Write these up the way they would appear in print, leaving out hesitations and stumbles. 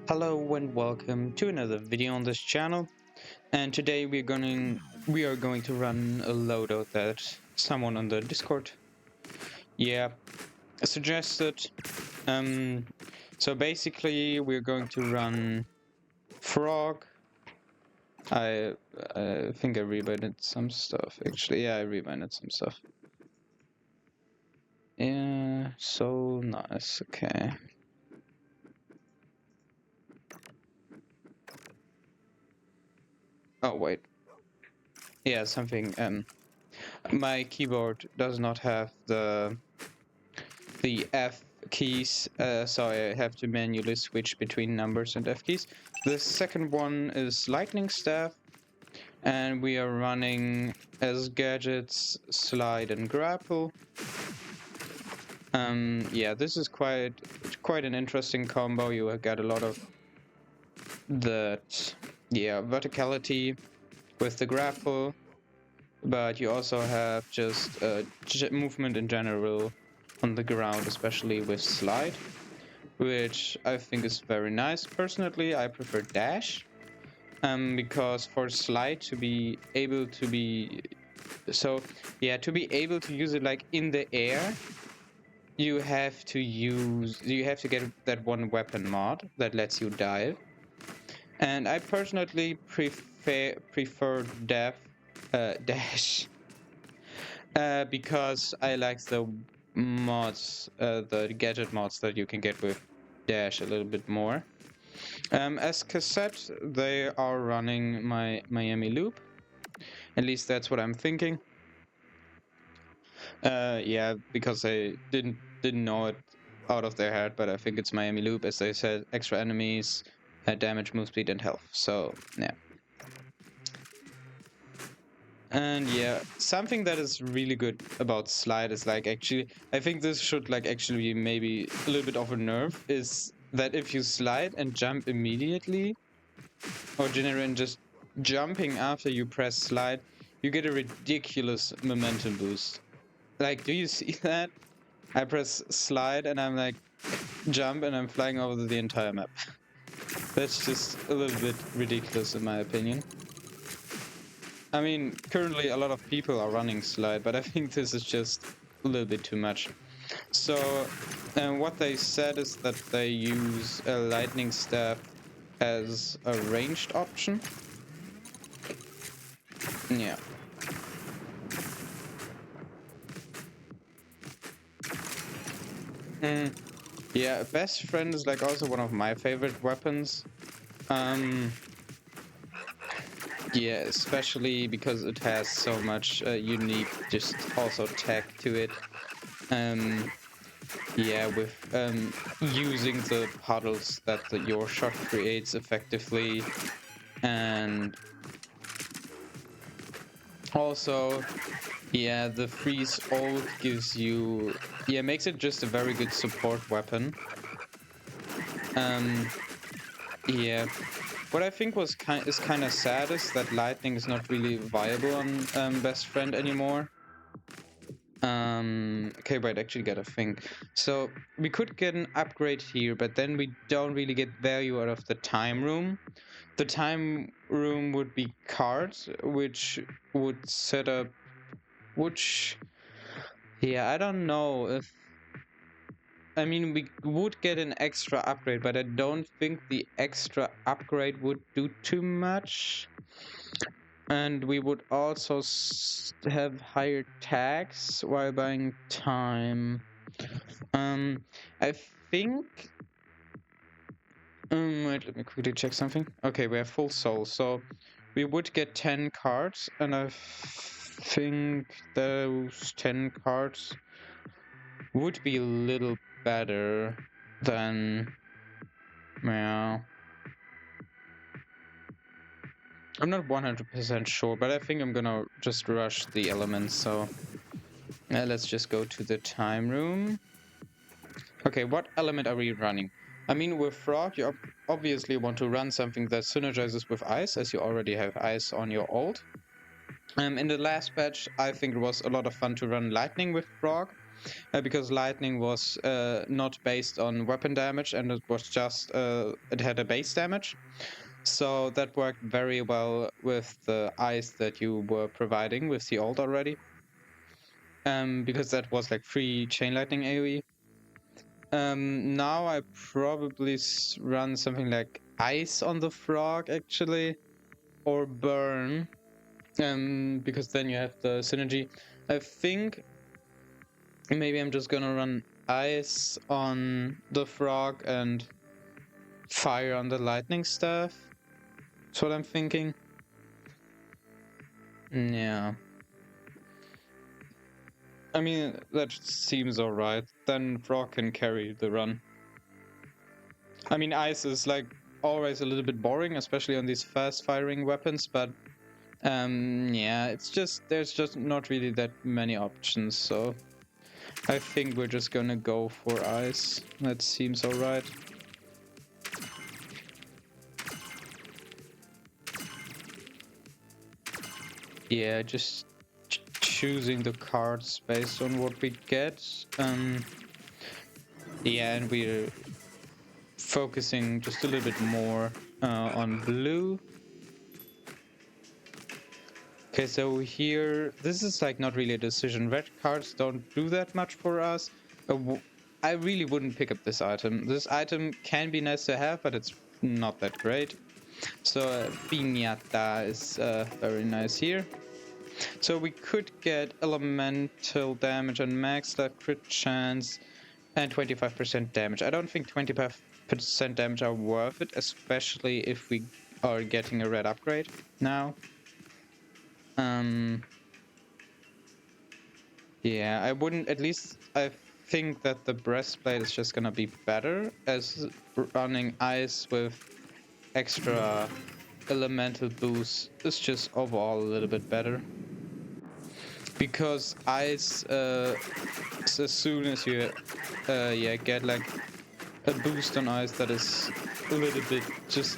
Hello and welcome to another video on this channel, and today we are going to run a loadout that someone on the Discord suggested. So basically we're going to run frog. I think I rebinded some stuff actually. Yeah, I rebinded some stuff. Yeah, so nice. Okay. Oh wait. Yeah, something my keyboard does not have the F keys, so I have to manually switch between numbers and F keys. The second one is lightning staff, and we are running as gadgets slide and grapple. Yeah, this is quite an interesting combo. You get a lot of that, verticality with the grapple, but you also have just movement in general on the ground, especially with slide, which I think is very nice. Personally, I prefer dash, because for slide to be able to able to use it like in the air, you have to get that one weapon mod that lets you dive, and I personally prefer dash because I like the mods, the gadget mods that you can get with dash a little bit more. As cassette, they are running my Miami loop. At least that's what I'm thinking. Yeah, because I didn't know it out of their head, but I think it's Miami loop, as they said, extra enemies, damage, move speed, and health. So yeah. And yeah, something that is really good about slide is like, actually, I think this should like actually be maybe a little bit of a nerf, is that if you slide and jump immediately, or generally just jumping after you press slide, you get a ridiculous momentum boost. Like, do you see that? I press slide and I'm like, jump, and I'm flying over the entire map. That's just a little bit ridiculous in my opinion. I mean, currently a lot of people are running slide, but I think this is just a little bit too much. So, what they said is that they use a lightning staff as a ranged option. Yeah. Yeah, best friend is like also one of my favorite weapons. Yeah, especially because it has so much unique, just also tech to it. Yeah, with using the puddles that your shot creates effectively, and also, yeah, the freeze ult gives you, makes it just a very good support weapon. Yeah, what I think is kind of sad is that lightning is not really viable on best friend anymore. Okay, wait, actually gotta think. So we could get an upgrade here, but then we don't really get value out of the time room. The time room would be cards, which would set up, yeah, I don't know if, I mean, we would get an extra upgrade, but I don't think the extra upgrade would do too much. And we would also have higher tax while buying time. I think. Wait, let me quickly check something. Okay, we have full soul, so we would get 10 cards, and I think those 10 cards would be a little better than. Yeah. I'm not 100% sure, but I think I'm gonna just rush the elements, so let's just go to the time room. Okay, what element are we running? I mean, with frog, you obviously want to run something that synergizes with ice, as you already have ice on your ult. In the last patch, I think it was a lot of fun to run lightning with frog, because lightning was not based on weapon damage, and it was just it had a base damage. So that worked very well with the ice that you were providing with the ult already. Because that was like free chain lightning AoE. Now I probably run something like ice on the frog actually, or burn, because then you have the synergy. I think maybe I'm just gonna run ice on the frog and fire on the lightning staff. That's what I'm thinking. Yeah. I mean, that seems alright. Then frog can carry the run. I mean, ice is like always a little bit boring, especially on these fast firing weapons, but yeah, it's just there's just not really that many options, so I think we're just gonna go for ice. That seems alright. Yeah, just choosing the cards based on what we get. Yeah, and we're focusing just a little bit more on blue. Okay, so here, this is like not really a decision. Red cards don't do that much for us. I really wouldn't pick up this item. This item can be nice to have, but it's not that great. So Piñata is very nice here. So we could get elemental damage and max life crit chance and 25% damage. I don't think 25% damage are worth it, especially if we are getting a red upgrade now. Yeah, I wouldn't, at least I think that the breastplate is just gonna be better as running ice with extra elemental boost is just overall a little bit better. Because ice, as soon as you yeah, get like a boost on ice that is a little bit, just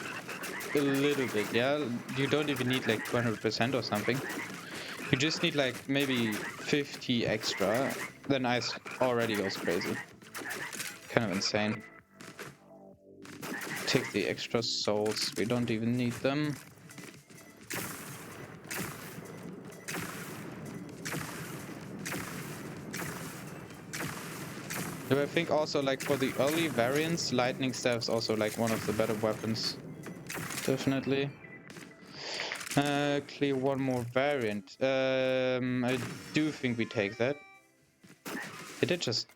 a little bit, yeah? You don't even need like 200% or something. You just need like maybe 50 extra, then ice already goes crazy. Kind of insane. Take the extra souls, we don't even need them. So I think also like for the early variants, lightning staff is also like one of the better weapons. Definitely. Clear one more variant. I do think we take that. Did it just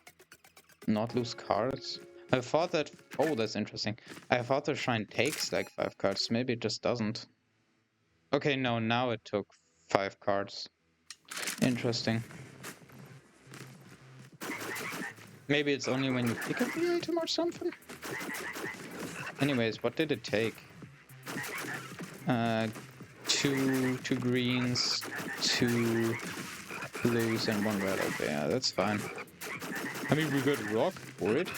not lose cards? I thought that... Oh, that's interesting. I thought the shrine takes like 5 cards. Maybe it just doesn't. Okay, no, now it took 5 cards. Interesting. Maybe it's only when you pick up the item or something? Anyways, what did it take? Two greens, 2 blues, and 1 red. Okay, yeah, that's fine. I mean, we got rock for it.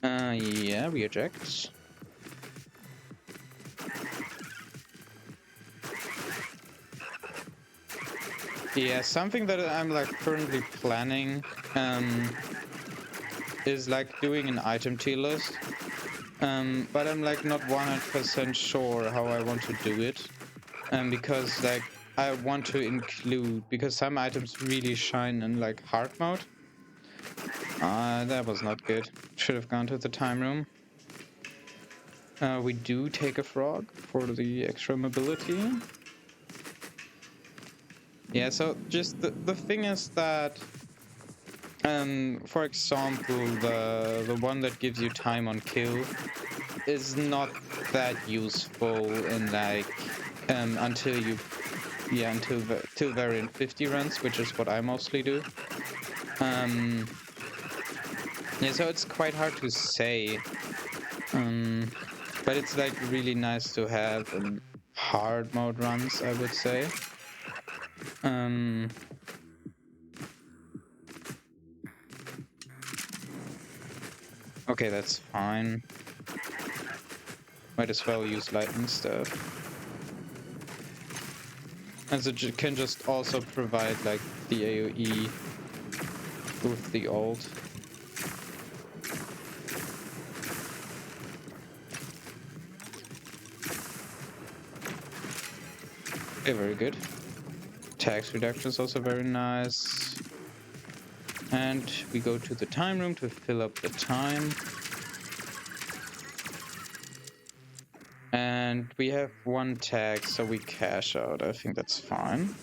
Yeah, we eject. Yeah, something that I'm like currently planning is like doing an item tier list. But I'm like not 100% sure how I want to do it. Because like I want to include, because some items really shine in like hard mode. That was not good. Should have gone to the time room. We do take a frog for the extra mobility. Yeah, so just the thing is that, for example, the one that gives you time on kill is not that useful in like until you, yeah, till variant 50 runs, which is what I mostly do. Yeah, so it's quite hard to say, but it's like really nice to have in hard mode runs, I would say. Okay, that's fine. Might as well use lightning stuff. And so you can just also provide like the AoE with the ult. Okay, very good. Tax reduction is also very nice. And we go to the time room to fill up the time. And we have one tag, so we cash out. I think that's fine.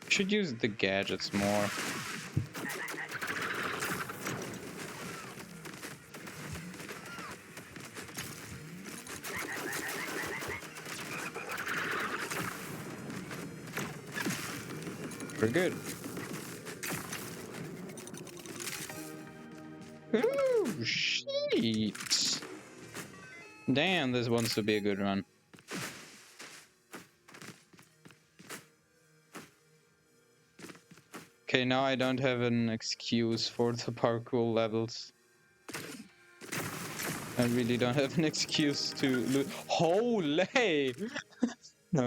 Should use the gadgets more. We're good. Ooh, shit. Damn, this wants to be a good run. Okay, now I don't have an excuse for the parkour levels. I really don't have an excuse to lose. Holy! No.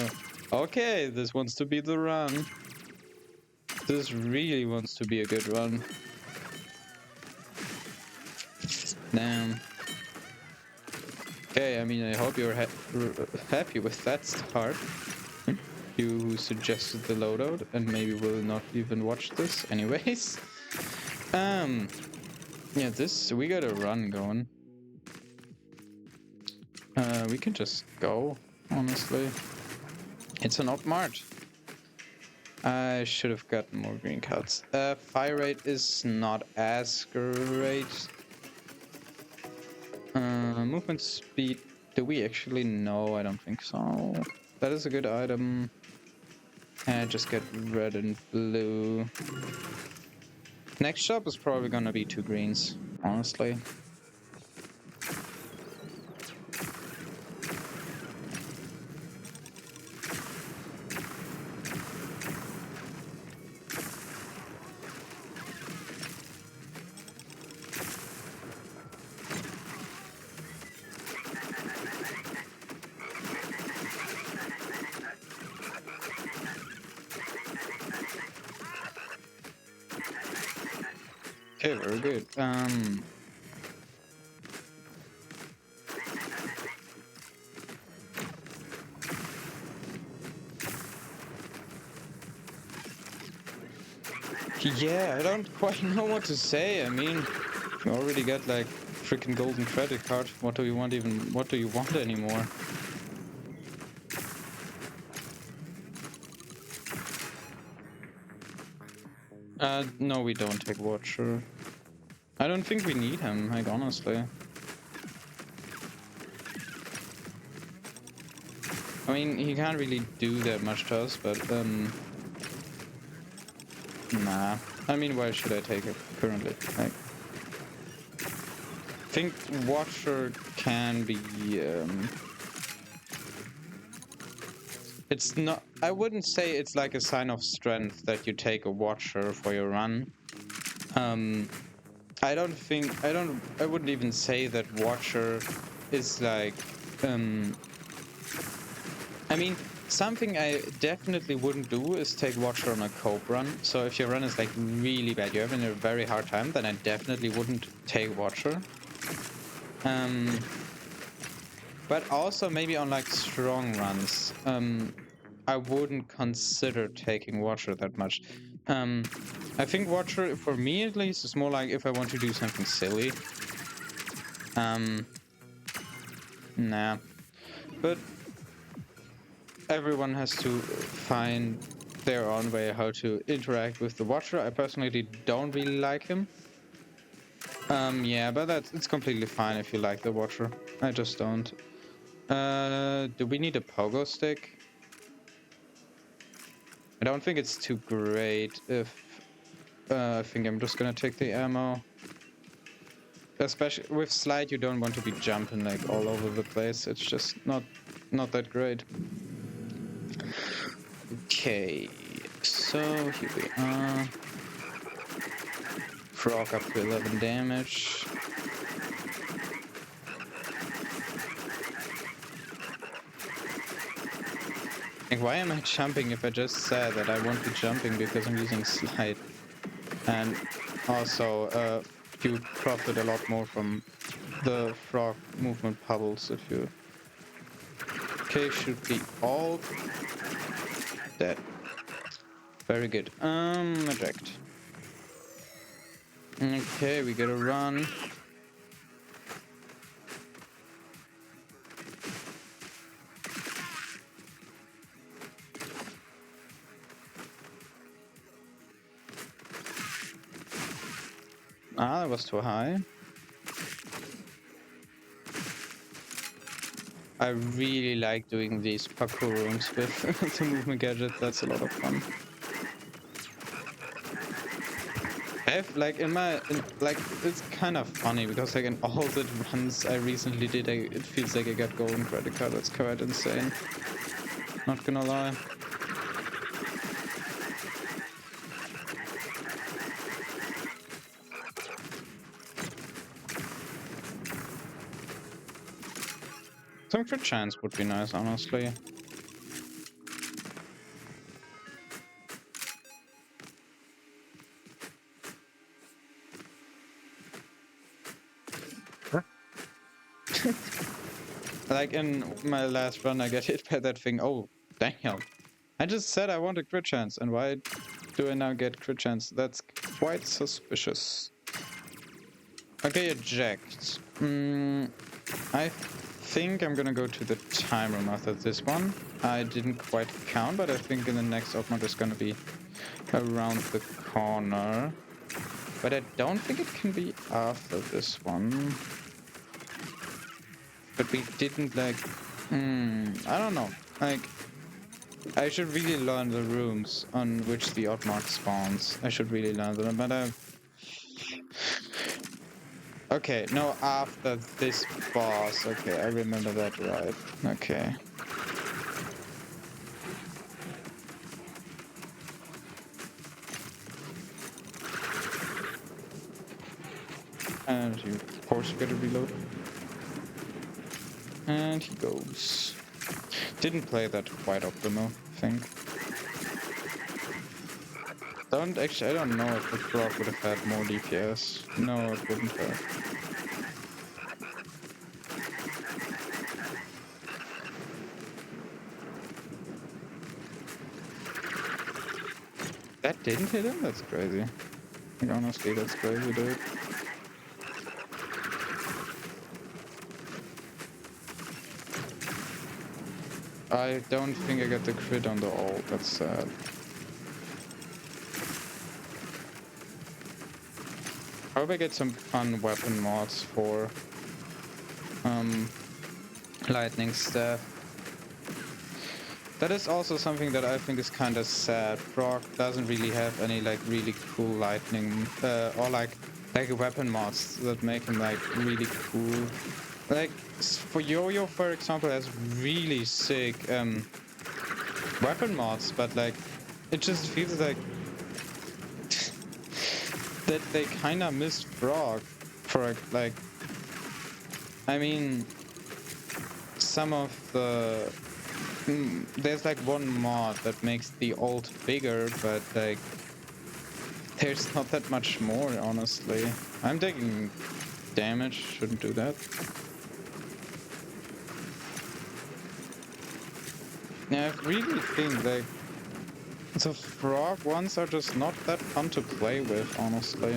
Okay, this wants to be the run. This really wants to be a good run. Damn. Okay, I mean, I hope you're happy with that start. You who suggested the loadout and maybe will not even watch this anyways. Yeah, we got a run going. We can just go, honestly. It's an odd mart. I should have gotten more green cards. Fire rate is not as great. Movement speed. Do we actually know? I don't think so. That is a good item. And just get red and blue. Next shop is probably gonna be 2 greens, honestly. Okay, very good. Yeah, I don't quite know what to say. I mean, you already got like freaking golden credit card. What do you want anymore? No, we don't take Watcher. I don't think we need him, like, honestly. I mean, he can't really do that much to us, but, nah. I mean, why should I take it currently? Like, I think Watcher can be, it's not... I wouldn't say it's like a sign of strength that you take a Watcher for your run. I wouldn't even say that Watcher is like, I mean, something I definitely wouldn't do is take Watcher on a cope run. So if your run is like really bad, you're having a very hard time, then I definitely wouldn't take Watcher. But also maybe on like strong runs, I wouldn't consider taking Watcher that much. I think Watcher, for me at least, is more like if I want to do something silly. Nah. But everyone has to find their own way how to interact with the Watcher. I personally don't really like him. Yeah, but it's completely fine if you like the Watcher. I just don't. Do we need a pogo stick? I don't think it's too great if... I think I'm just gonna take the ammo. Especially with slide, you don't want to be jumping like all over the place. It's just not that great. Okay. So here we are. Frog up to 11 damage. Like, why am I jumping if I just said that I won't be jumping because I'm using slide? And also, you profit a lot more from the frog movement puddles if you... Okay, should be all dead. Very good. Eject. Okay, we gotta run. Ah, that was too high. I really like doing these parkour rooms with the movement gadget. That's a lot of fun. I have like like it's kind of funny because like in all the runs I recently did, it feels like I got golden credit card. That's quite insane. Not gonna lie. Some crit chance would be nice, honestly. Like in my last run, I got hit by that thing. Oh, damn. I just said I want a crit chance, and why do I now get crit chance? That's quite suspicious. Okay, eject. I think I'm gonna go to the time room after this one. I didn't quite count, but I think in the next odd is gonna be around the corner. But I don't think it can be after this one. But we didn't like... I don't know. Like, I should really learn the rooms on which the odd mark spawns. I should really learn them, but okay, no, after this boss. Okay, I remember that right. Okay. And you, of course, you gotta reload. And he goes. Didn't play that quite optimal, I think. I don't know if the frog would have had more DPS. No, it wouldn't have. That didn't hit him? That's crazy. Like, honestly, that's crazy, dude. I don't think I got the crit on the ult. That's sad. I hope I get some fun weapon mods for lightning staff. That is also something that I think is kind of sad. Frog doesn't really have any like really cool lightning or like weapon mods that make him like really cool. Like for Yo-Yo, for example, has really sick weapon mods, but like it just feels like that they kind of missed Frog for like. I mean, some of the there's like one mod that makes the ult bigger, but like there's not that much more, honestly. I'm taking damage, shouldn't do that. Yeah, I really think like the frog ones are just not that fun to play with, honestly.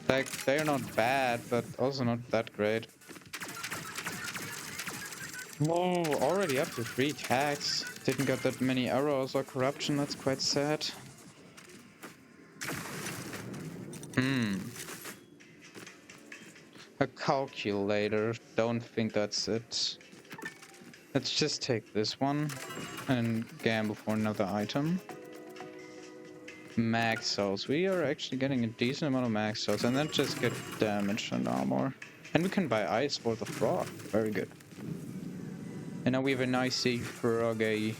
Like, they're not bad, but also not that great. Whoa, already up to 3 tags. Didn't get that many arrows or corruption, that's quite sad. A calculator, don't think that's it. Let's just take this one and gamble for another item. Max souls. We are actually getting a decent amount of max souls, and then just get damage and armor. And we can buy ice for the frog. Very good. And now we have a nice froggy.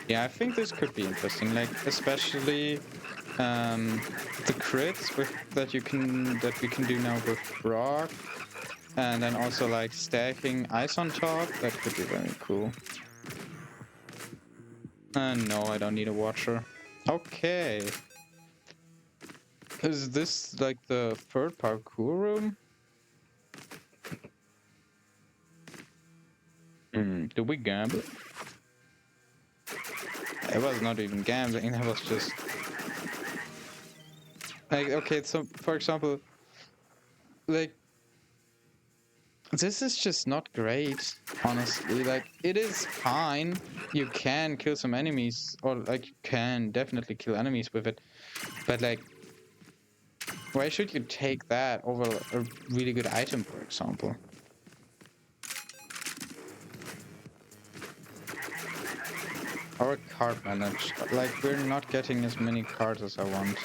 Yeah, I think this could be interesting, like especially the crits that we can do now with rock, and then also like stacking ice on top. That could be very cool. No, I don't need a watcher. Okay. Is this like the third parkour room? Do we gamble? It was not even gambling, that was just... Like, okay, so, for example, like, this is just not great, honestly. Like, it is fine. You can kill some enemies, or, like, you can definitely kill enemies with it. But, like, why should you take that over a really good item, for example? Or a card manage. Like, we're not getting as many cards as I want.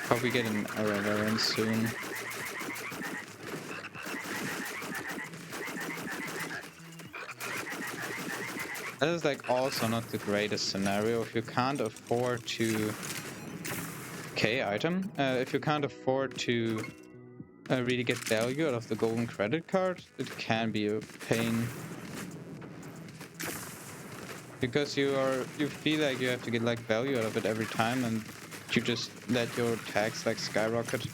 Hope we get an variant soon. That is like also not the greatest scenario if you can't afford to... Okay, item. If you can't afford to really get value out of the golden credit card, it can be a pain. Because you feel like you have to get like value out of it every time, and you just let your tax like skyrocket.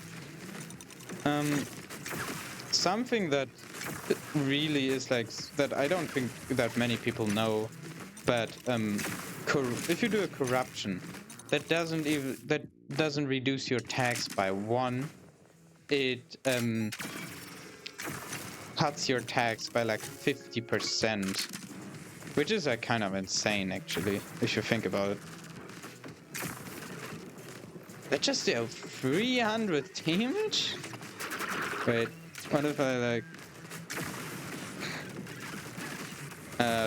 Something that really is like that I don't think that many people know, but if you do a corruption, that doesn't reduce your tax by 1. It cuts your tax by like 50%, which is like kind of insane actually, if you think about it. That just deal 300 damage? Wait, what if I like...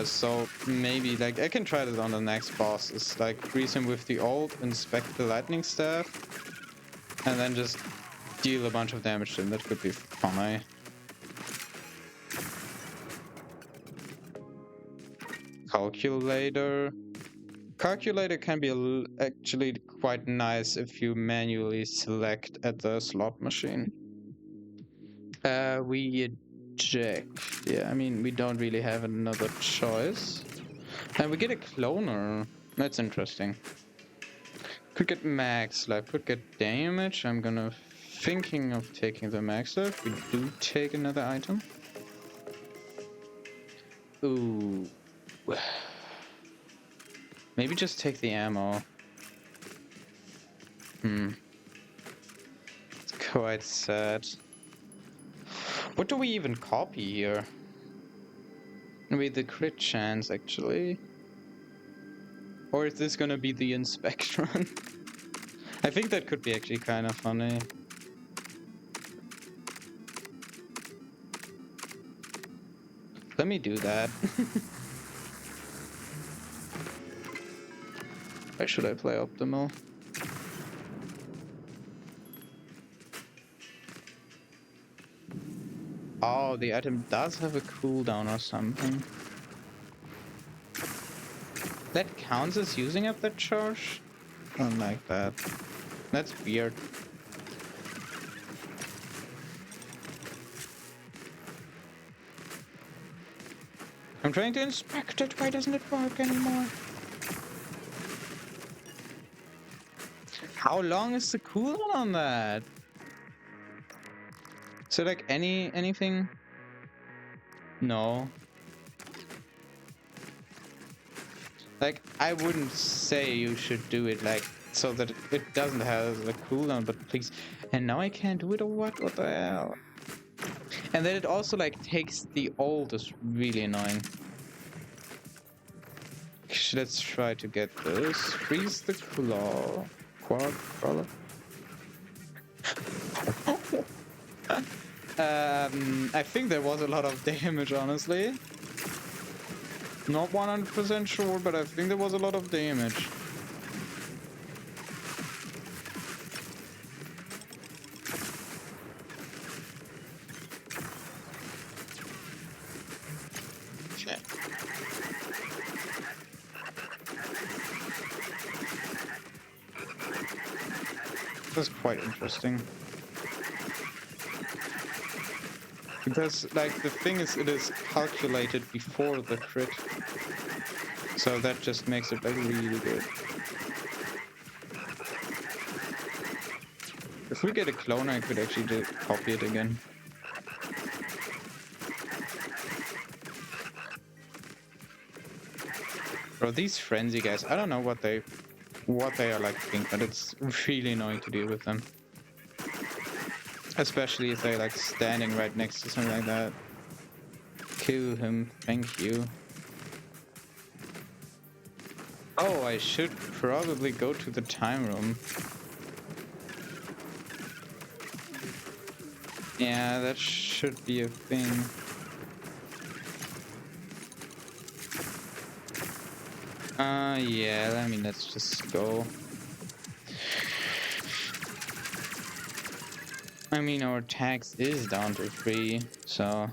so maybe like I can try this on the next boss. It's like freeze him with the ult, inspect the lightning staff, and then just deal a bunch of damage to him. That could be fine. Calculator can be actually quite nice if you manually select at the slot machine. We eject. Yeah, I mean, we don't really have another choice. And we get a cloner. That's interesting. Could get max life, could get damage. I'm gonna thinking of taking the max life. We do take another item. Ooh. Maybe just take the ammo. It's quite sad. What do we even copy here? Maybe the crit chance, actually. Or is this gonna be the Inspectron? I think that could be actually kind of funny. Let me do that. Why should I play optimal? Oh, the item does have a cooldown or something. That counts as using up that charge? I don't like that. That's weird. I'm trying to inspect it. Why doesn't it work anymore? How long is the cooldown on that? So like anything? No. Like, I wouldn't say you should do it like so that it doesn't have the cooldown, but please. And now I can't do it or what? What the hell? And then it also like takes the ult is really annoying. Let's try to get this. Freeze the claw. Quad crawler. I think there was a lot of damage, honestly. Not 100% sure, but I think there was a lot of damage. That's quite interesting. Because, like, the thing is, it is calculated before the crit. So that just makes it, like, really good. If we get a clone, I could actually copy it again. Bro, these frenzy guys, I don't know what they are like thinking, but it's really annoying to deal with them. Especially if they're like standing right next to something like that. Kill him, thank you. Oh, I should probably go to the time room. Yeah, that should be a thing. Yeah, I mean, let's just go. I mean, our tax is down to 3, so...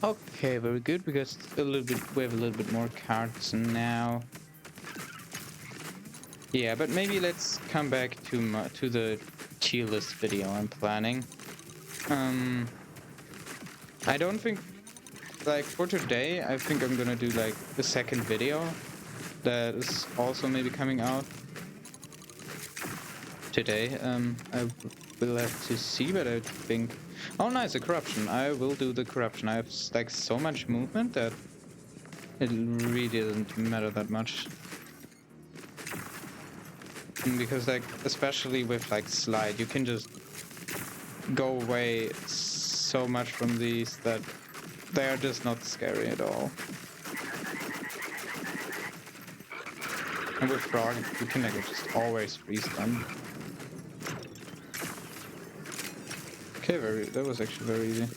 Okay, very good, because we have a little bit more cards now. Yeah, but maybe let's come back to the tier list video I'm planning. I don't think, like, for today, I think I'm gonna do, like, a second video that is also maybe coming out today. I will have to see, but I think... Oh, nice, a corruption. I will do the corruption. I have, like, so much movement that it really doesn't matter that much. Because, like, especially with, like, slide, you can just go away so much from these that they are just not scary at all. And with frog, you can, like, just always freeze them. Okay, that was actually very easy.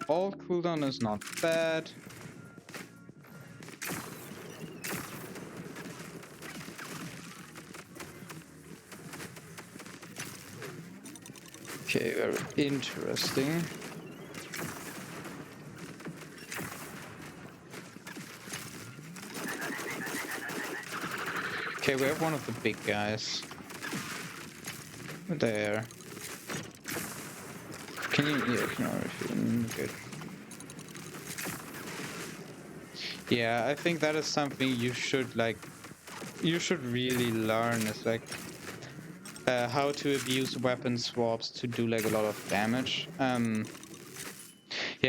All cooldown is not bad. Okay, very interesting. Okay, we have one of the big guys. There. Can you... Yeah, can I... Good. Yeah, I think that is something you should, like... You should really learn, is, like... how to abuse weapon swaps to do, like, a lot of damage. Yeah,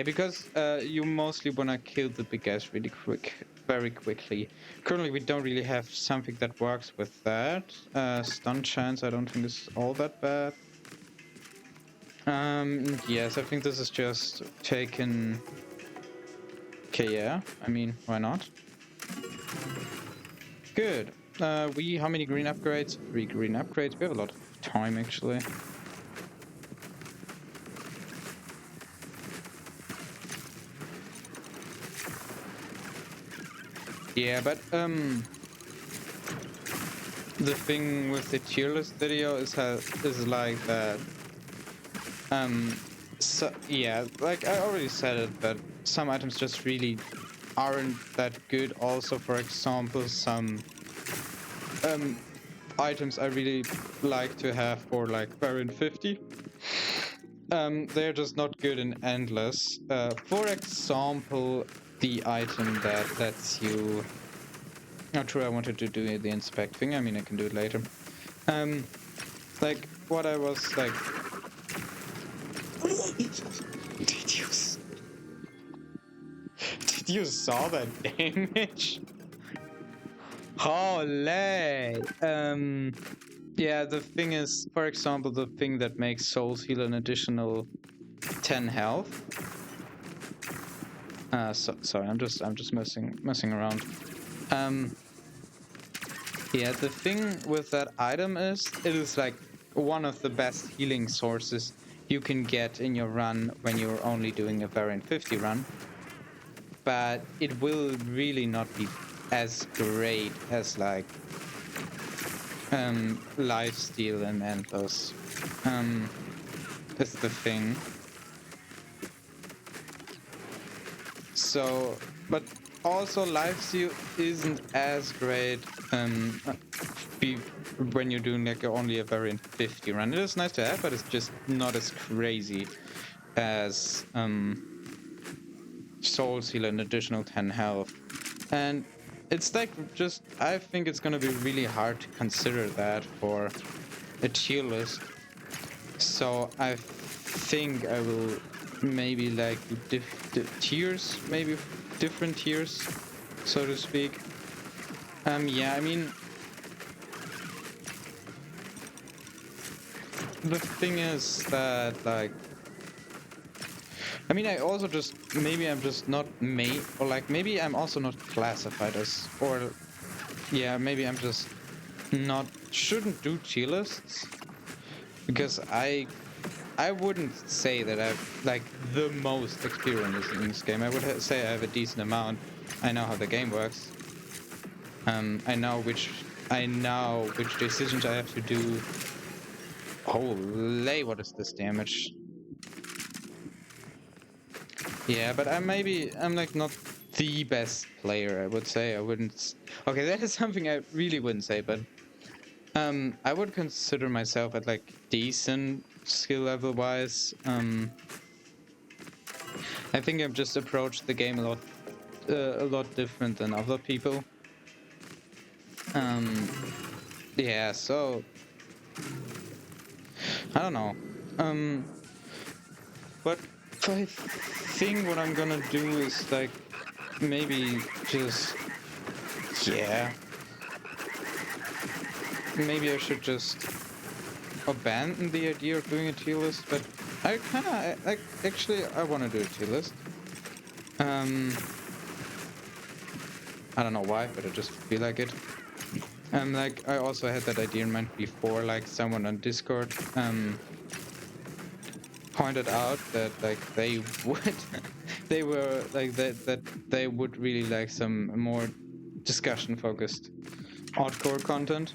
because you mostly wanna kill the big guys really very quickly. Currently, we don't really have something that works with that. Stun chance, I don't think is all that bad. Yes, I think this is just taken... Okay, yeah. I mean, why not? Good. How many green upgrades? 3 green upgrades. We have a lot of time, actually. Yeah, but, the thing with the tier list video is like that. So, yeah, like I already said it, but some items just really aren't that good. Also, for example, some items I really like to have for, like, Baron 50. They're just not good in Endless. For example, the item that lets you... Not true, I wanted to do the inspect thing. I mean, I can do it later. Like, what I was, like... Did you saw that damage? Holy! Yeah, the thing is, for example, the thing that makes souls heal an additional 10 health. Sorry, I'm just messing around. Yeah, the thing with that item is, it is like one of the best healing sources you can get in your run when you're only doing a variant 50 run. But it will really not be as great as, like, lifesteal and endless. Is the thing. So, but also lifesteal isn't as great be when you're doing like only a variant 50 run. It is nice to have, but it's just not as crazy as Soul Seal an additional 10 health. And it's like just, I think it's gonna be really hard to consider that for a tier list. So I think I will maybe like do tiers, maybe different tiers, so to speak. Yeah, I mean, the thing is that like, I mean, I also just, maybe I'm just not made, or like maybe I'm also not classified as, or yeah, maybe I'm just not, shouldn't do tier lists, because I wouldn't say that I've like the most experience in this game. I would say I have a decent amount. I know how the game works. I know which decisions I have to do. Holy, what is this damage? Yeah, but I'm like not the best player, I would say. I wouldn't. Okay, that is something I really wouldn't say, but I would consider myself at like decent skill level wise. I think I've just approached the game a lot different than other people. Yeah, so I don't know. But I think what I'm gonna do is like maybe just, yeah, maybe I should just abandon the idea of doing a tier list, but I kind of like, actually I want to do a tier list. I don't know why, but I just feel like it. Like I also had that idea in mind before, like someone on Discord pointed out that like they would they were like that they would really like some more discussion focused hardcore content.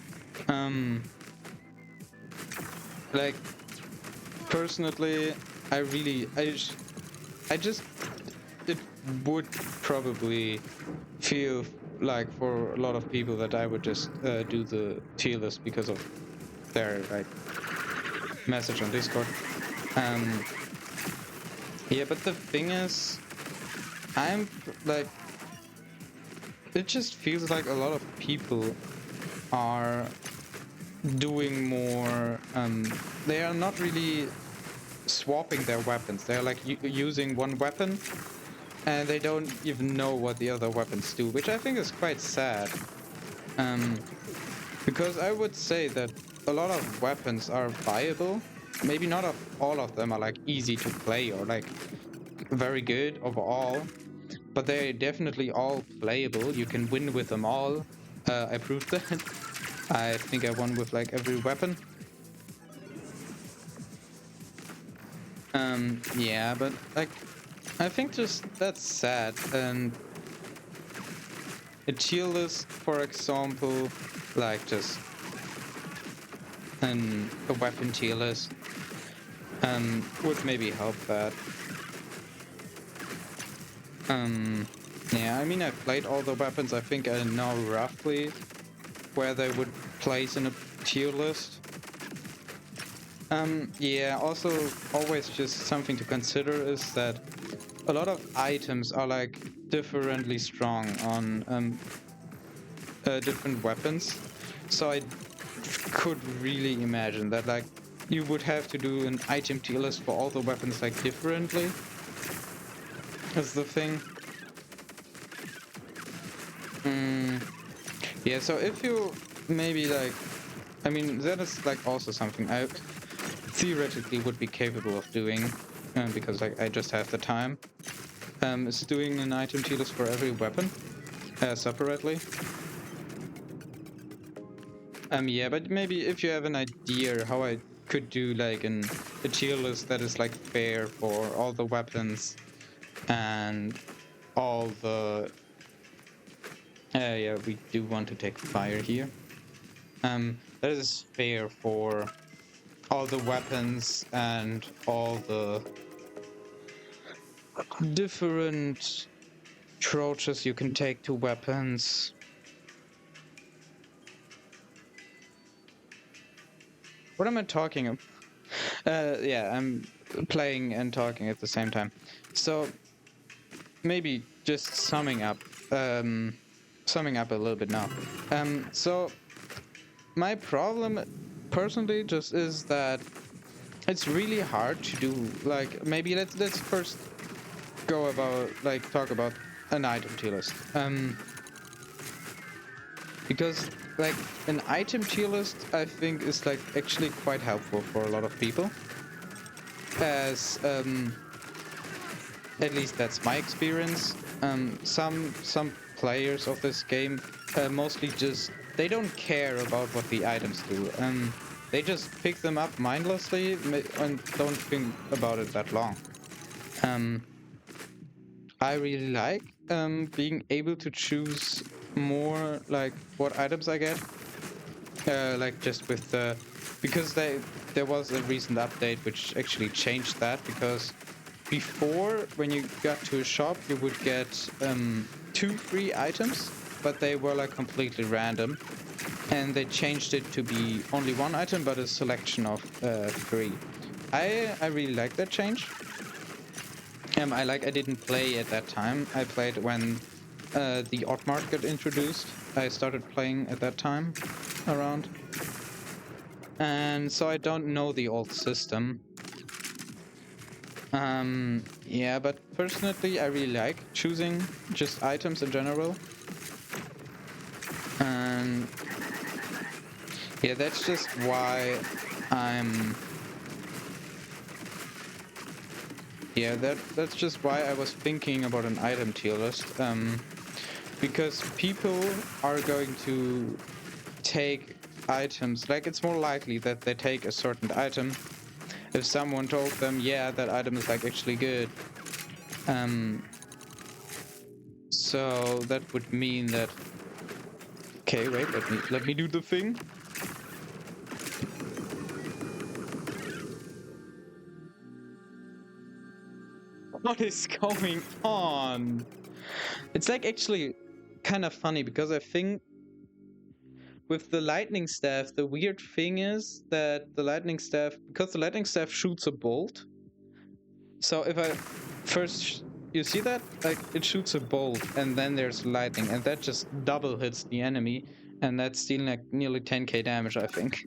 Like personally, I just, it would probably feel like for a lot of people that I would just do the tier list because of their like message on Discord. Yeah, but the thing is, I'm like, it just feels like a lot of people are doing more. They are not really swapping their weapons. They're like using one weapon, and they don't even know what the other weapons do, which I think is quite sad. Because I would say that a lot of weapons are viable. Maybe not all of them are like easy to play or like very good overall, but they're definitely all playable. You can win with them all. I proved that. I think I won with like every weapon. Yeah, but like, I think just that's sad. And a tier list, for example, like just a weapon tier list, would maybe help that. Yeah, I mean, I've played all the weapons. I think I know roughly where they would place in a tier list. Yeah, also always just something to consider is that a lot of items are like differently strong on different weapons. So I could really imagine that like you would have to do an item tier list for all the weapons like differently. Is the thing. Yeah, so if you maybe like, I mean, that is like also something I theoretically would be capable of doing, because like I just have the time. Is doing an item tier list for every weapon, separately. Yeah, but maybe if you have an idea how I could do like a tier list that is like fair for all the weapons and all the. Yeah, we do want to take fire here. That is fair for all the weapons and all the different approaches you can take to weapons. What am I talking about? Yeah, I'm playing and talking at the same time. So maybe just summing up a little bit now. So my problem personally just is that it's really hard to do, like, maybe let's first go about, like, talk about an item tier list. Because like an item tier list I think is like actually quite helpful for a lot of people, as at least that's my experience. Some players of this game mostly just, they don't care about what the items do. They just pick them up mindlessly and don't think about it that long. I really like being able to choose more like what items I get. Like just with the, because there was a recent update which actually changed that, because before, when you got to a shop, you would get 2 free items, but they were like completely random, and they changed it to be only 1 item but a selection of 3. I really like that change. I didn't play at that time. I played when the odd mode got introduced. I started playing at that time around, and so I don't know the old system. Yeah, but personally I really like choosing just items in general. And yeah, that's just why I'm... Yeah, that's just why I was thinking about an item tier list. Because people are going to take items, like it's more likely that they take a certain item if someone told them, yeah, that item is like actually good. So that would mean that... Okay, wait, let me do the thing. What is going on? It's like actually kind of funny, because I think with the lightning staff, the weird thing is that the lightning staff, because the lightning staff shoots a bolt. So if I first, you see that? Like it shoots a bolt and then there's lightning, and that just double hits the enemy, and that's dealing like nearly 10k damage, I think.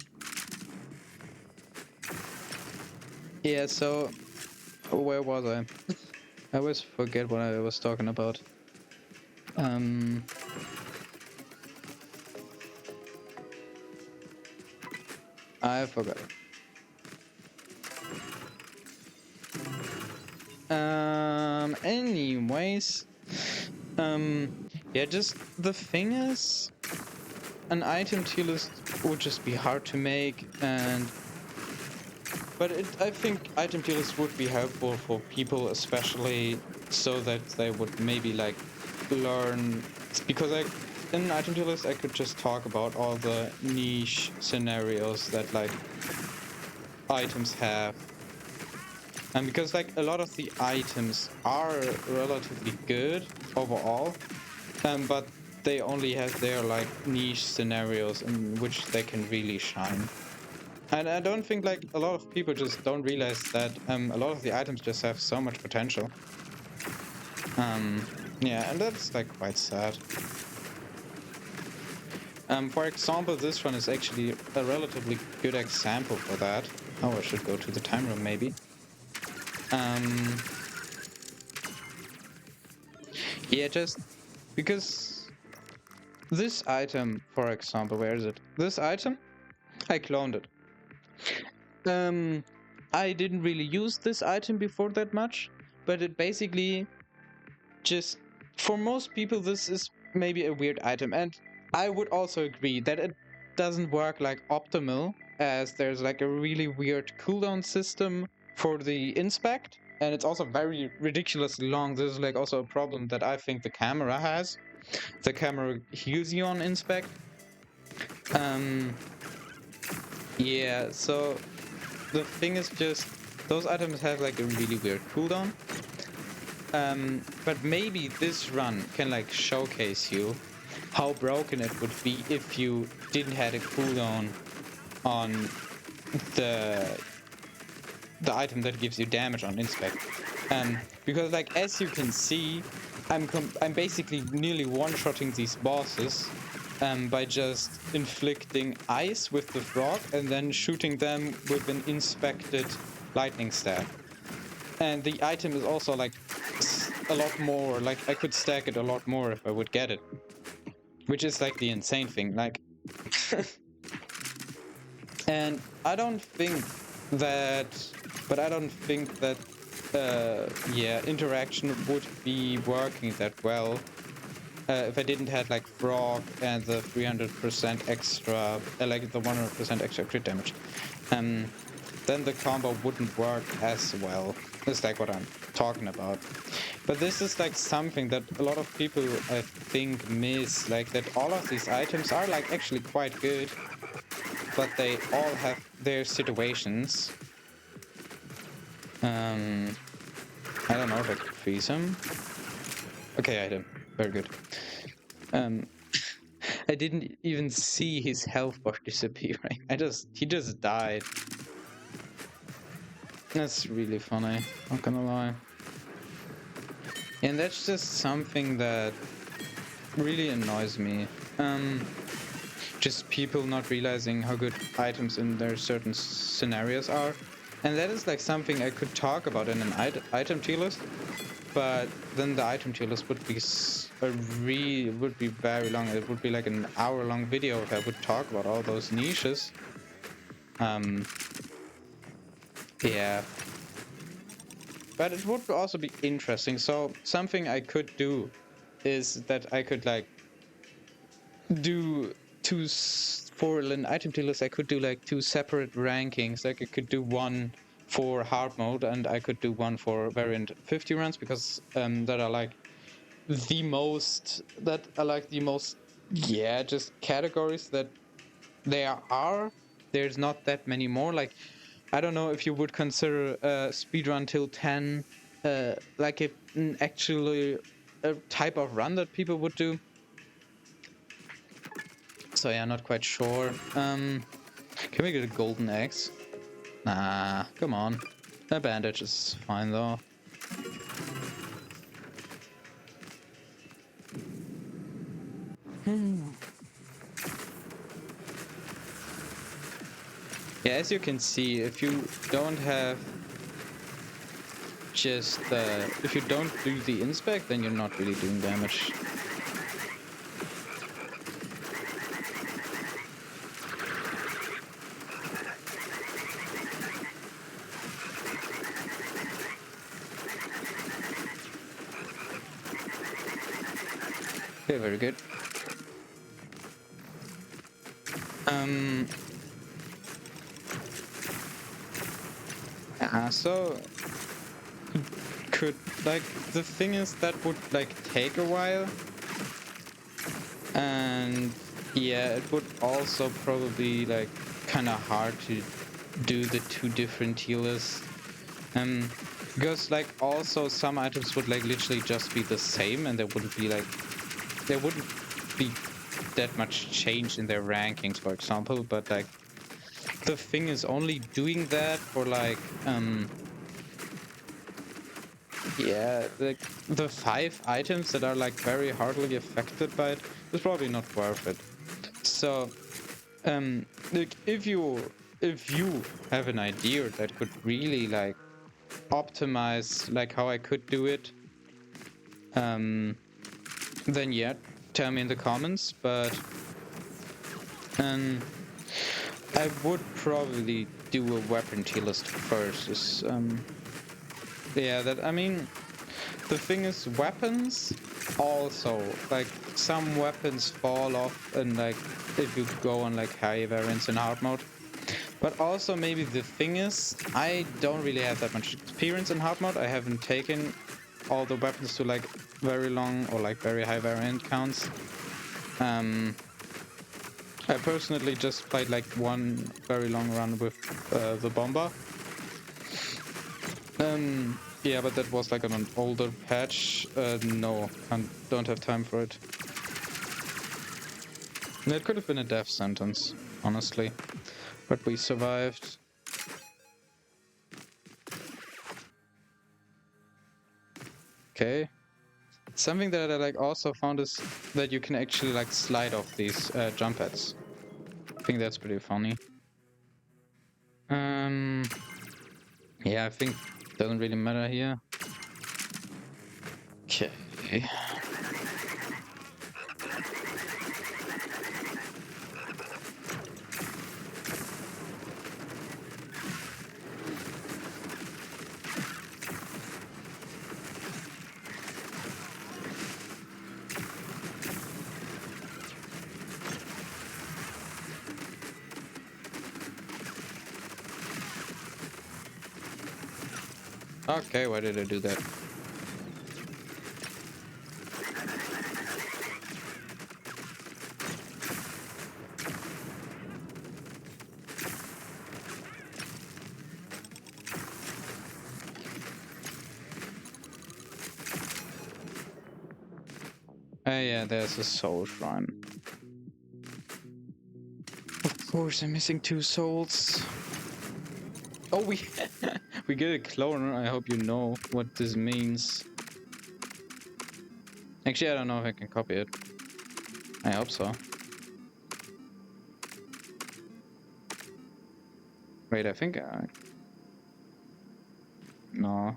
Yeah, so where was I? I always forget what I was talking about. I forgot. Anyways, yeah, just the thing is, an item tier list would just be hard to make, but I think item tier lists would be helpful for people, especially so that they would maybe like learn, because in an item tier list I could just talk about all the niche scenarios that like items have. And because like a lot of the items are relatively good overall, but they only have their like niche scenarios in which they can really shine. And I don't think like a lot of people just don't realize that a lot of the items just have so much potential. Yeah, and that's like quite sad. For example, this one is actually a relatively good example for that. Oh, I should go to the time room maybe. Yeah, just because this item, for example, where is it? This item, I cloned it. I didn't really use this item before that much, but it basically just, for most people, this is maybe a weird item, and I would also agree that it doesn't work like optimal, as there's like a really weird cooldown system for the inspect, and it's also very ridiculously long. This is like also a problem that I think the camera has. The camera heals you on inspect. Yeah, so the thing is just, those items have like a really weird cooldown. But maybe this run can like showcase you how broken it would be if you didn't have a cooldown on the item that gives you damage on inspect. Because like as you can see, I'm basically nearly one-shotting these bosses by just inflicting ice with the frog and then shooting them with an inspected lightning stab. And the item is also like a lot more, like I could stack it a lot more if I would get it. Which is like the insane thing, like and I don't think that yeah, interaction would be working that well if I didn't have like frog and the 300% extra, like the 100% extra crit damage. Then the combo wouldn't work as well. That's like what I'm talking about. But this is like something that a lot of people I think miss, like that all of these items are like actually quite good, but they all have their situations. I don't know if I could freeze him. Okay, item. Very good. I didn't even see his health bar disappearing. He just died. That's really funny, not gonna lie. And that's just something that really annoys me. Just people not realizing how good items in their certain scenarios are. And that is like something I could talk about in an item tier list, but then the item tier list would be very long. It would be like an hour-long video if I would talk about all those niches. Yeah. But it would also be interesting. So something I could do is that I could like do for an item tier list. I could do like 2 separate rankings. Like I could do one for hard mode and I could do one for variant 50 runs, because that are like the most yeah, just categories that there's not that many more. Like I don't know if you would consider speedrun till 10 like actually a type of run that people would do. So yeah, not quite sure. Can we get a golden axe? Nah, come on. A bandage is fine though. Yeah, as you can see, if you don't have just if you don't do the inspect, then you're not really doing damage. Okay, very good. So could like the thing is that would like take a while, and yeah, it would also probably like kind of hard to do the 2 different tier lists. Because like also some items would like literally just be the same, and there wouldn't be that much change in their rankings, for example. But like the thing is, only doing that for like yeah, like the 5 items that are like very hardly affected by it is probably not worth it. So like if you have an idea that could really like optimize like how I could do it, then yeah, tell me in the comments. But I would probably do a weapon tier list first. Yeah, I mean, the thing is, weapons also, like, some weapons fall off, and like, if you go on like high variants in hard mode. But also maybe the thing is, I don't really have that much experience in hard mode. I haven't taken all the weapons to like very long or like very high variant counts. I personally just played like one very long run with the bomber. Yeah, but that was like on an older patch. No, don't have time for it. That could have been a death sentence, honestly. But we survived. Okay. Something that I like also found is that you can actually like slide off these jump pads. I think that's pretty funny. Yeah, I think it doesn't really matter here. Okay. Okay, why did I do that? Yeah, there's a soul shrine. Of course, I'm missing 2 souls. Oh, we we get a clone. I hope you know what this means. Actually, I don't know if I can copy it. I hope so. Wait, I think I... No.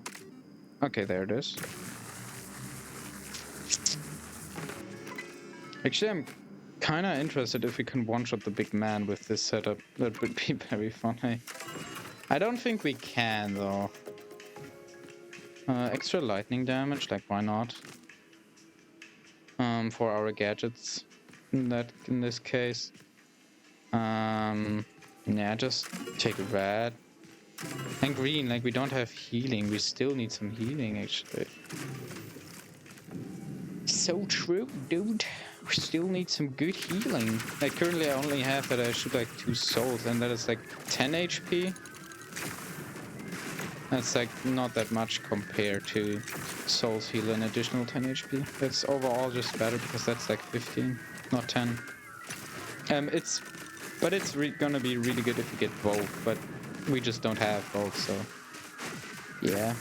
Okay, there it is. Actually, I'm kind of interested if we can one-shot the big man with this setup. That would be very funny. I don't think we can, though. Extra lightning damage, like, why not? For our gadgets in this case. Yeah, just take red and green. Like, we don't have healing. We still need some healing, actually. So true, dude. We still need some good healing. Like, currently I only have that I shoot like 2 souls, and that is like 10 HP. That's like not that much compared to souls heal an additional 10 HP. That's overall just better because that's like 15, not 10. It's gonna be really good if we get both, but we just don't have both, so yeah.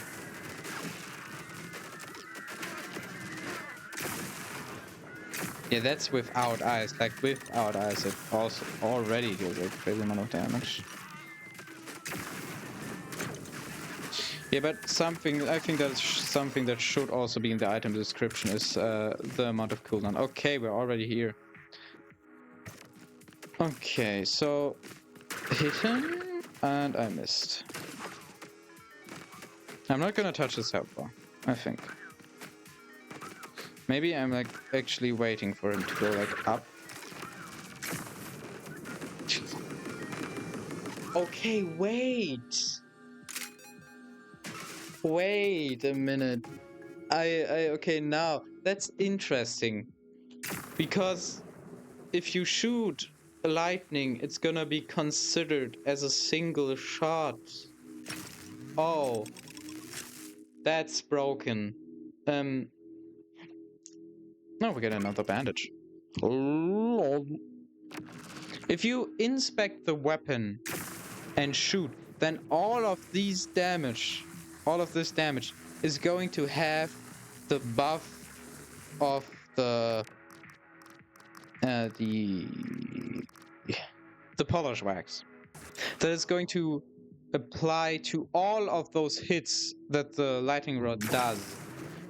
Yeah, that's without eyes. Like, without eyes, it also already deals a crazy amount of damage. Yeah, but I think that's something that should also be in the item description is the amount of cooldown. Okay, we're already here. Okay, so hit him, and I missed. I'm not gonna touch his health bar, I think. Maybe I'm like actually waiting for him to go like up. Okay, wait. Wait a minute. Okay, now that's interesting. Because if you shoot lightning, it's gonna be considered as a single shot. Oh, that's broken. Now we get another bandage. If you inspect the weapon and shoot, then all of this damage is going to have the buff of the polish wax. That is going to apply to all of those hits that the lightning rod does,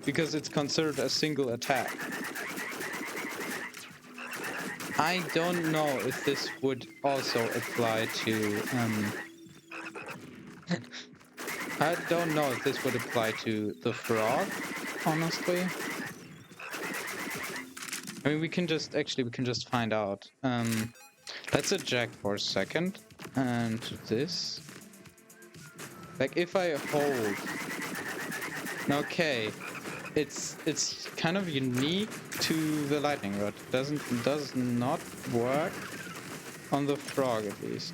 because it's considered a single attack. I don't know if this would also apply to I don't know if this would apply to the frog, honestly. I mean, we can just find out. Let's eject for a second, and this. Like, if I hold, okay, it's kind of unique to the lightning rod. Does not work on the frog, at least.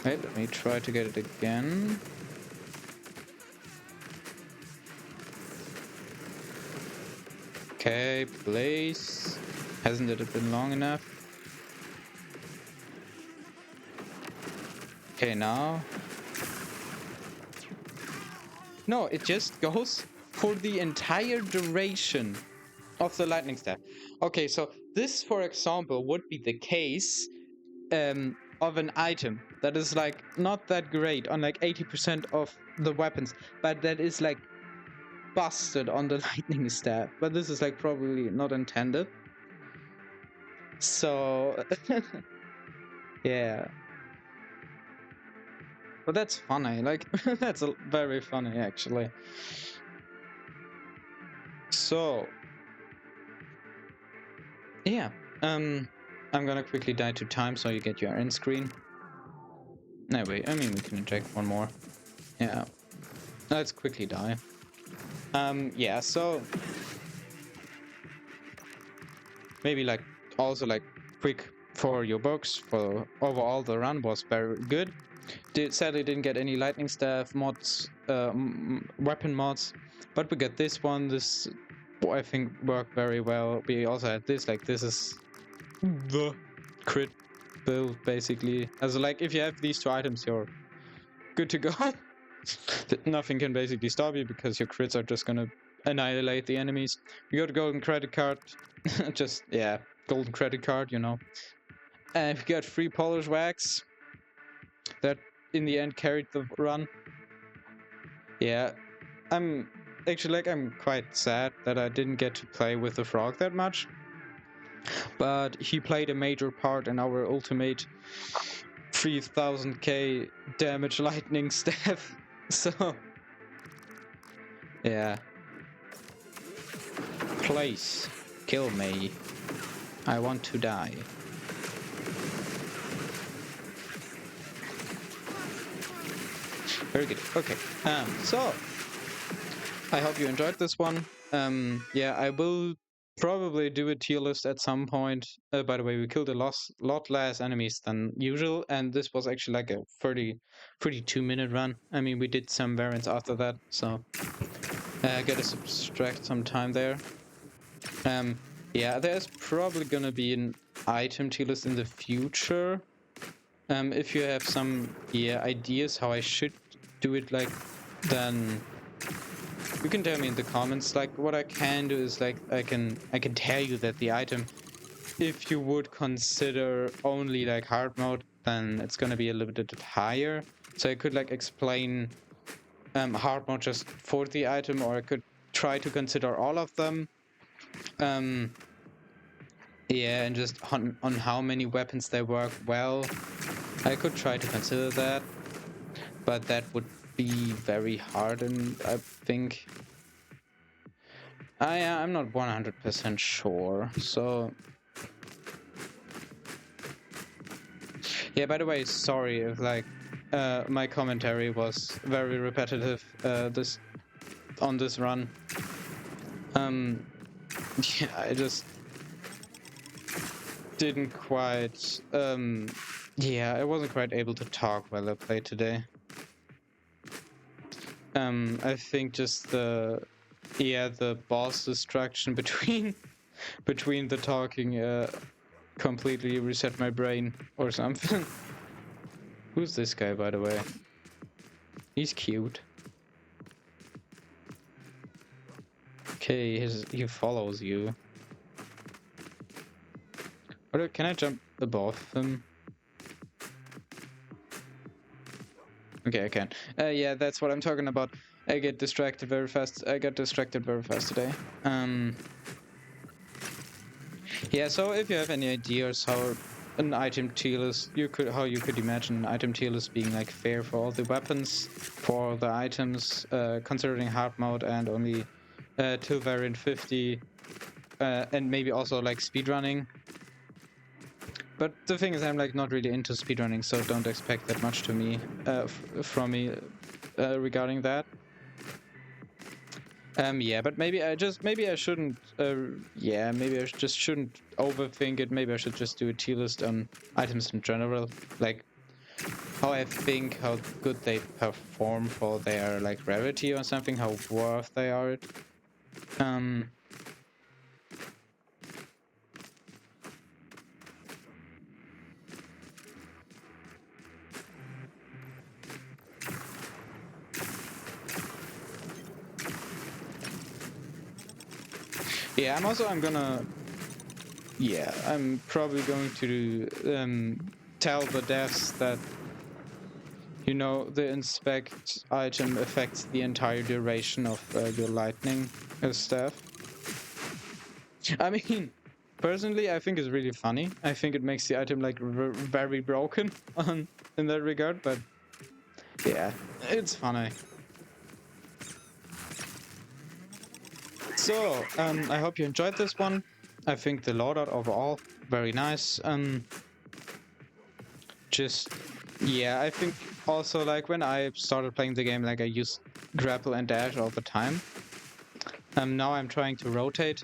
Wait, let me try to get it again. Okay, place. Hasn't it been long enough? Okay, now. No, it just goes for the entire duration of the lightning staff. Okay, so this, for example, would be the case of an item that is like not that great on like 80% of the weapons, but that is like busted on the lightning staff. But this is like probably not intended. So yeah. But that's funny. Like that's very funny actually. So yeah. I'm gonna quickly die to time so you get your end screen. No wait, I mean we can inject one more. Yeah. Let's quickly die. Yeah, so maybe like also like quick for your books. For overall the run was very good. Sadly didn't get any lightning staff mods, weapon mods, but we got this one. This I think worked very well. We also had this, like this is the crit build basically. As like if you have these two items, you're good to go. Nothing can basically stop you because your crits are just gonna annihilate the enemies. We got a golden credit card. Just yeah, golden credit card, you know. And we got free polish wax that in the end carried the run. Yeah, I'm actually like I'm quite sad that I didn't get to play with the frog that much, but he played a major part in our ultimate 3000k damage lightning staff. So yeah, please kill me. I want to die. Very good. Okay. So I hope you enjoyed this one. Yeah, I will probably do a tier list at some point. By the way, we killed a lot less enemies than usual, and this was actually like a 32-minute run. I mean, we did some variants after that, so I gotta subtract some time there. Yeah, there's probably gonna be an item tier list in the future. If you have some ideas how I should do it, like, then you can tell me in the comments. Like, what I can do is like I can tell you that the item, if you would consider only like hard mode, then it's gonna be a little bit higher. So I could like explain hard mode just for the item, or I could try to consider all of them. Yeah, and just on how many weapons they work well. I could try to consider that, but that would be very hard, and I think I'm not 100% sure. So yeah, by the way, sorry if like my commentary was very repetitive on this run. Yeah, I just didn't quite yeah, I wasn't quite able to talk while I played today. I think just the boss distraction between the talking completely reset my brain or something. Who's this guy, by the way? He's cute. Okay, he follows you. Can I jump above him? Okay, I can. Yeah, that's what I'm talking about. I get distracted very fast. I got distracted very fast today. Yeah, so if you have any ideas how an item tier list, how you could imagine an item tier list being like fair for all the weapons, for the items, considering hard mode and only till variant 50, and maybe also like speedrunning. But the thing is, I'm like not really into speedrunning, so don't expect that much to me from me regarding that. Yeah, but maybe I shouldn't. Yeah, maybe I just shouldn't overthink it. Maybe I should just do a tier list on items in general, like how I think how good they perform for their like rarity or something, how worth they are. Yeah, I'm probably going to tell the devs that, you know, the inspect item affects the entire duration of your lightning stuff. I mean, personally, I think it's really funny. I think it makes the item like very broken in that regard, but yeah, it's funny. So, I hope you enjoyed this one. I think the loadout overall, very nice. Yeah, I think also like when I started playing the game, like I used grapple and dash all the time. Now I'm trying to rotate.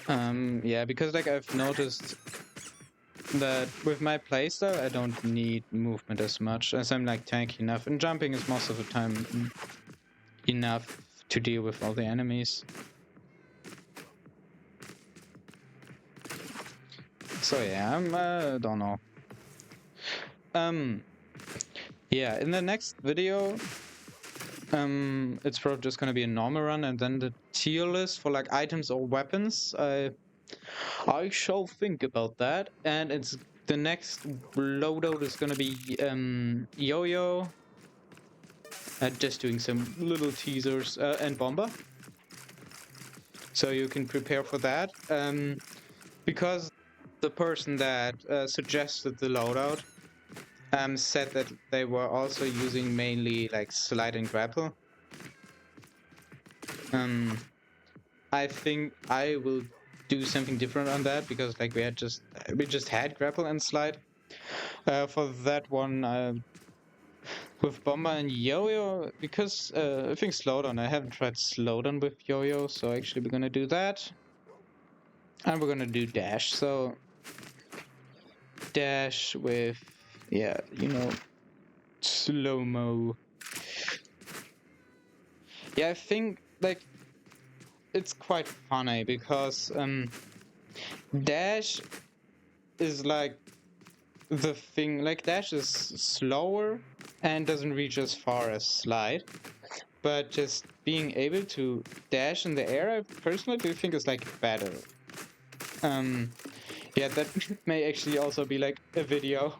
Yeah, because like I've noticed that with my playstyle, I don't need movement as much as I'm like tanky enough, and jumping is most of the time enough to deal with all the enemies. So yeah, don't know. Yeah, in the next video, it's probably just gonna be a normal run, and then the tier list for like items or weapons. I shall think about that, and it's the next loadout is gonna be yo-yo. Just doing some little teasers and bomber, so you can prepare for that. Because the person that suggested the loadout said that they were also using mainly like slide and grapple. I think I will do something different on that, because like we just had grapple and slide. For that one, with bomber and yo-yo, because I think slowdown. I haven't tried slowdown with yo-yo, so actually we're gonna do that, and we're gonna do dash. So dash with, yeah, you know, slow-mo. Yeah, I think like it's quite funny because dash is like the thing, like dash is slower and doesn't reach as far as slide, but just being able to dash in the air, I personally do think is like better. Yeah, that may actually also be like a video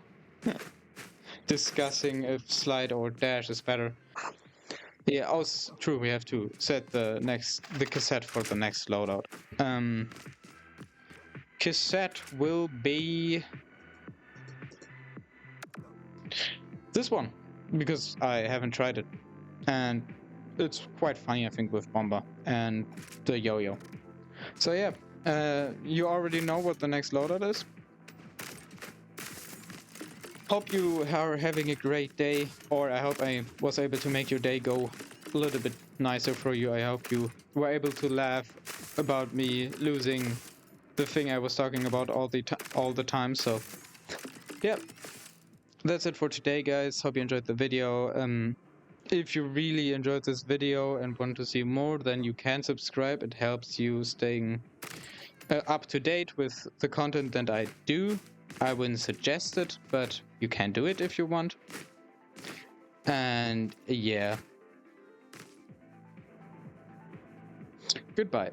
discussing if slide or dash is better. Yeah, also true, we have to set the cassette for the next loadout. Cassette will be this one, because I haven't tried it, and it's quite funny, I think, with bomber and the yo-yo. So yeah, you already know what the next loadout is. Hope you are having a great day, or I hope I was able to make your day go a little bit nicer for you. I hope you were able to laugh about me losing the thing I was talking about all the time. So yeah, that's it for today, guys. Hope you enjoyed the video. If you really enjoyed this video and want to see more, then you can subscribe. It helps you staying up to date with the content that I do. I wouldn't suggest it, but you can do it if you want. And yeah, goodbye.